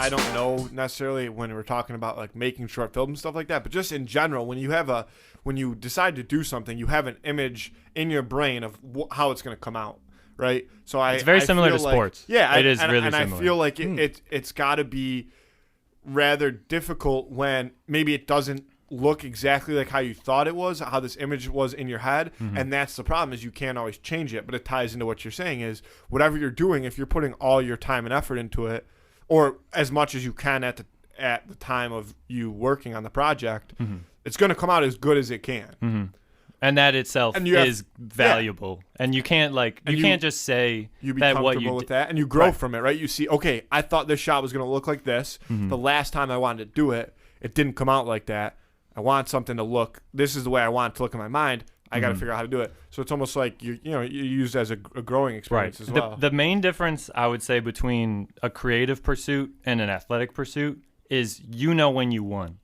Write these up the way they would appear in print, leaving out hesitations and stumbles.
I don't know necessarily when we're talking about like making short films and stuff like that, but just in general, when you decide to do something, you have an image in your brain of how it's going to come out, right? So it's very similar to sports. Yeah, it is really similar. And I feel like it's got to be rather difficult when maybe it doesn't look exactly like how you thought it was, how this image was in your head, and that's the problem, is you can't always change it. But it ties into what you're saying, is whatever you're doing, if you're putting all your time and effort into it, or as much as you can at the time of you working on the project, it's going to come out as good as it can. And that itself is valuable. Yeah. And you can't can't just say you be that comfortable with that, and you grow from it, right? You see, okay, I thought this shot was going to look like this. The last time I wanted to do it, it didn't come out like that. I want something to look. This is the way I want it to look in my mind. I got to figure out how to do it. So it's almost like you use as a growing experience as well. The main difference I would say between a creative pursuit and an athletic pursuit is when you won,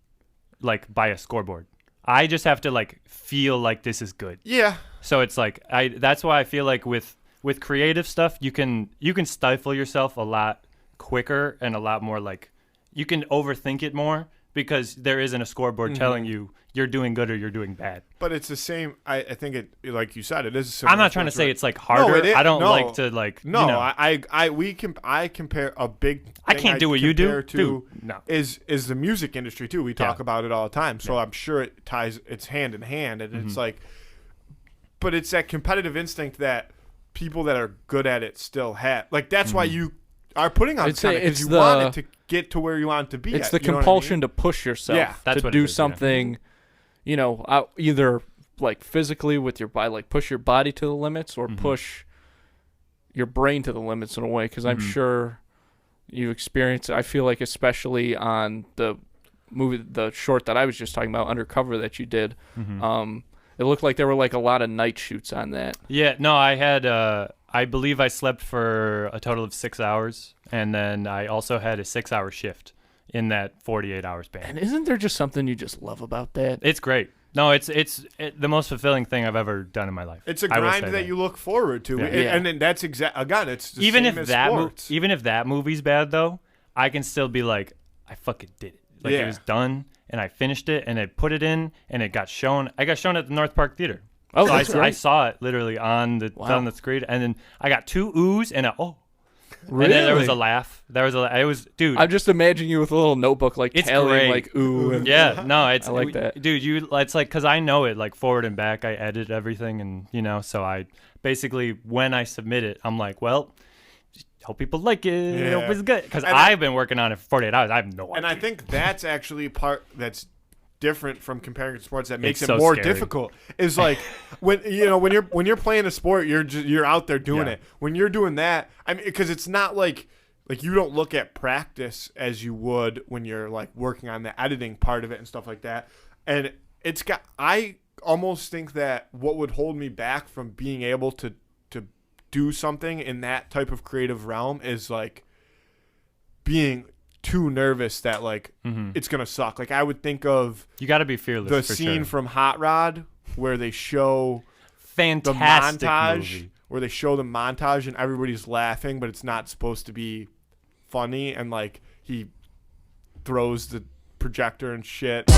like by a scoreboard. I just have to like feel like this is good. Yeah. So it's like that's why I feel like with creative stuff you can stifle yourself a lot quicker and a lot more, like you can overthink it more because there isn't a scoreboard telling you you're doing good or you're doing bad. But it's the same. I think it, like you said, it is a similar. I'm not trying to say it's like harder. No, I don't like to like. No, I compare a big. I can't do what you do. No, is the music industry too? We talk about it all the time, so I'm sure it's hand in hand, and it's like, but it's that competitive instinct that people that are good at it still have. Like that's why you are putting on content, because you want it to get to where you want it to be. It's the compulsion to push yourself that's to do something, either like physically with your body, like push your body to the limits, or push your brain to the limits in a way. Because I'm sure you experience it. I feel like especially on the movie, the short that I was just talking about, Undercover, that you did, it looked like there were like a lot of night shoots on that. Yeah, no, I had I believe I slept for a total of 6 hours, and then I also had a 6-hour shift in that 48-hour span. And isn't there just something you just love about that? It's great. No, it's the most fulfilling thing I've ever done in my life. It's a grind that you look forward to, and then that's again, it's the even same if as that sports. Even if that movie's bad though, I can still be like, I fucking did it. Like it was done, and I finished it, and I put it in, and it got shown. I got shown at the North Park Theater. Oh, so that's great. I saw it literally on the screen, and then I got 2 oohs and a oh. Really? And then there was a laugh. It was, dude. I'm just imagining you with a little notebook, like tallying, great. like ooh. And No, it's I like that, dude. It's like, because I know it like forward and back. I edit everything, and so I basically, when I submit it, I'm like, well, hope people like it. Hope it's good, because I've been working on it for 48 hours. I have no idea. And I think that's actually part that's different from comparing to sports that makes It's it so more scary. difficult. Is like when you're playing a sport, you're out there doing it. When you're doing that, I mean, because it's not like you don't look at practice as you would when you're like working on the editing part of it and stuff like that. And I almost think that what would hold me back from being able to do something in that type of creative realm is like being too nervous that like it's gonna suck. Like I would think of you got to be fearless. The scene from Hot Rod where they show fantastic the montage movie. Where they show the montage and everybody's laughing, but it's not supposed to be funny, and like he throws the projector and shit.